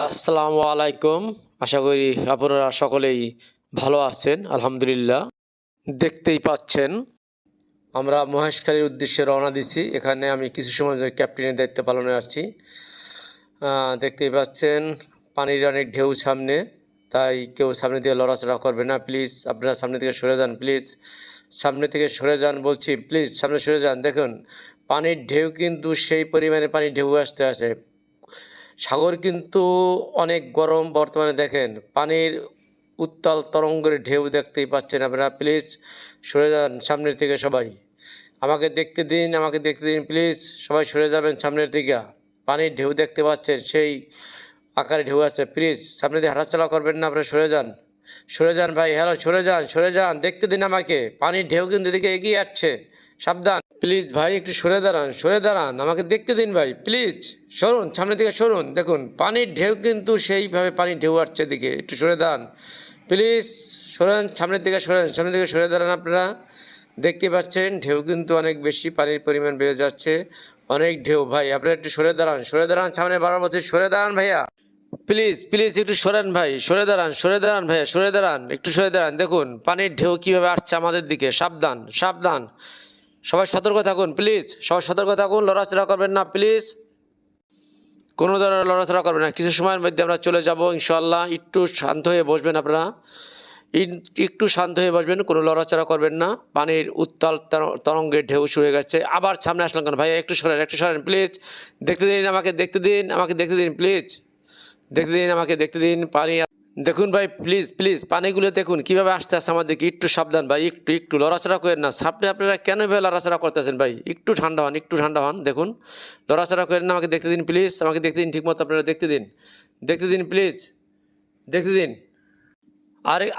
আসসালামু আলাইকুম। আশা করি আপনারা সকলেই ভালো আছেন। আলহামদুলিল্লাহ। দেখতেই পাচ্ছেন আমরা মহেশখালীর উদ্দেশ্যে রওনা দিছি। এখানে আমি কিছু সময় ধরে ক্যাপ্টেনের দায়িত্ব পালনে আছি। দেখতেই পাচ্ছেন পানির অনেক ঢেউ সামনে, তাই কেউ সামনে দিয়ে লড়াচড়া করবে না প্লিজ। আপনারা সামনে থেকে সরে যান প্লিজ, সামনে থেকে সরে যান বলছি প্লিজ, সামনে সরে যান। দেখুন পানির ঢেউ কিন্তু সেই পরিমাণে পানির ঢেউ আসতে আসে। সাগর কিন্তু অনেক গরম বর্তমানে। দেখেন পানির উত্তাল তরঙ্গের ঢেউ দেখতেই পাচ্ছেন আপনারা। প্লিজ সরে যান সামনের থেকে সবাই। আমাকে দেখতে দিন, আমাকে দেখতে দিন প্লিজ। সবাই সরে যাবেন সামনের দিকে। পানির ঢেউ দেখতে পাচ্ছেন সেই আকারে ঢেউ আছে। প্লিজ সামনে দিয়ে হাঁটাচলা করবেন না, আপনারা সরে যান, সরে যান ভাই। হ্যালো, সরে যান, সরে যান, দেখতে দিন আমাকে। পানির ঢেউ কিন্তু এদিকে এগিয়ে যাচ্ছে, সাবধান। প্লিজ ভাই একটু সরে দাঁড়ান, সরে দাঁড়ান, আমাকে দেখতে দিন ভাই। প্লিজ সরুন, সামনের দিকে সরুন। দেখুন পানির ঢেউ কিন্তু সেইভাবে পানির ঢেউ আসছে এদিকে, একটু সরে দাঁড়ান প্লিজ। সরেন সামনের দিকে, সরেন সামনের দিকে, সরে দাঁড়ান। আপনারা দেখতে পাচ্ছেন ঢেউ কিন্তু অনেক বেশি, পানির পরিমাণ বেড়ে যাচ্ছে, অনেক ঢেউ। ভাই আপনারা একটু সরে দাঁড়ান, সরে দাঁড়ান, সামনে বারবার বলছি সরে দাঁড়ান ভাইয়া। প্লিজ প্লিজ একটু সরেন ভাই, সরে দাঁড়ান, সরে দাঁড়ান ভাইয়া, সরে দাঁড়ান, একটু সরে দাঁড়ান। দেখুন পানির ঢেউ কীভাবে আসছে আমাদের দিকে। সাবধান, সাবধান, সবাই সতর্ক থাকুন প্লিজ, সবাই সতর্ক থাকুন, লড়াচড়া করবেন না প্লিজ, কোনো ধরনের লড়াচড়া করবেন না। কিছু সময়ের মধ্যে আমরা চলে যাব ইনশাআল্লাহ। একটু শান্ত হয়ে বসবেন আপনারা, একটু শান্ত হয়ে বসবেন, কোনো লড়াচড়া করবেন না। পানির উত্তাল তরঙ্গের ঢেউ শুরু হয়ে গেছে। আবার সামনে আসলাম কেন ভাই? একটু সরেন, একটু সরেন প্লিজ। দেখতে দিন আমাকে, দেখতে দিন আমাকে, দেখতে দিন প্লিজ, দেখতে দিন আমাকে, দেখতে দিন। পানি দেখুন ভাই, প্লিজ প্লিজ পানিগুলো দেখুন কীভাবে আসতে আসছে আমার দিকে। একটু সাবধান ভাই, একটু একটু লড়াচড়া করেন না। সামনে আপনারা কেন এভাবে লড়াচড়া করতেছেন ভাই? একটু ঠান্ডা হন, একটু ঠান্ডা হন। দেখুন লড়াচড়া করেন না, আমাকে দেখতে দিন প্লিজ, আমাকে দেখতে দিন ঠিকমতো। আপনারা দেখতে দিন, দেখতে দিন প্লিজ, দেখতে দিন।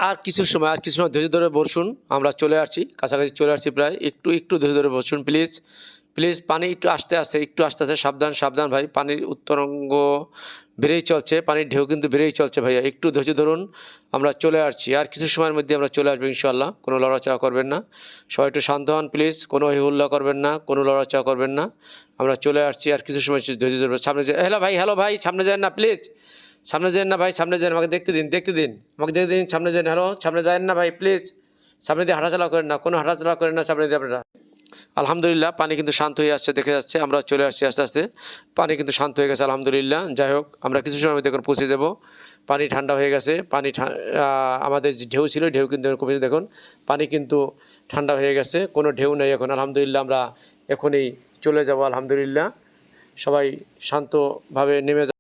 আর কিছু সময়, আর কিছু সময় ধৈর্য ধরে বসুন। আমরা চলে আসছি, কাছাকাছি চলে আসছি প্রায়। একটু একটু ধৈর্য ধরে বসুন প্লিজ, প্লিজ। পানি একটু আসতে আসে, একটু আসতে আসে। সাবধান, সাবধান ভাই। পানির উত্তরঙ্গ বেড়েই চলছে, পানির ঢেউ কিন্তু বেড়েই চলছে ভাইয়া। একটু ধৈর্য ধরুন, আমরা চলে আসছি। আর কিছু সময়ের মধ্যে আমরা চলে আসবো ইনশাআল্লাহ। কোনো লড়াচড়া করবেন না, সবাই একটু শান্ত হন প্লিজ। কোনো হিহুল্লা করবেন না, কোনো লড়াচড়া করবেন না। আমরা চলে আসছি, আর কিছু সময় ধৈর্য ধরবেন। সামনে যে হ্যালো ভাই, হ্যালো ভাই, সামনে যান না প্লিজ, সামনে যান না ভাই, সামনে যান, আমাকে দেখতে দিন, দেখতে দিন, আমাকে দেখতে দিন। সামনে যান, হ্যালো, সামনে যান না ভাই প্লিজ। সামনে দিয়ে হাঁটাচলা করেন না, কোনো হাঁটাচলা করেন না সামনে দিয়ে আপনারা। আলহামদুলিল্লাহ পানি কিন্তু শান্ত হয়ে আসছে, দেখে যাচ্ছে। আমরা চলে আসছি আস্তে আস্তে, পানি কিন্তু শান্ত হয়ে গেছে আলহামদুলিল্লাহ। যাই হোক, আমরা কিছু সময় মধ্যে এখন পৌঁছে যাব। পানি ঠান্ডা হয়ে গেছে, পানি আমাদের যে ঢেউ ছিল ঢেউ কিন্তু কমেছে। দেখুন পানি কিন্তু ঠান্ডা হয়ে গেছে, কোনো ঢেউ নেই এখন আলহামদুলিল্লাহ। আমরা এখনই চলে যাব আলহামদুলিল্লাহ। সবাই শান্তভাবে নেমে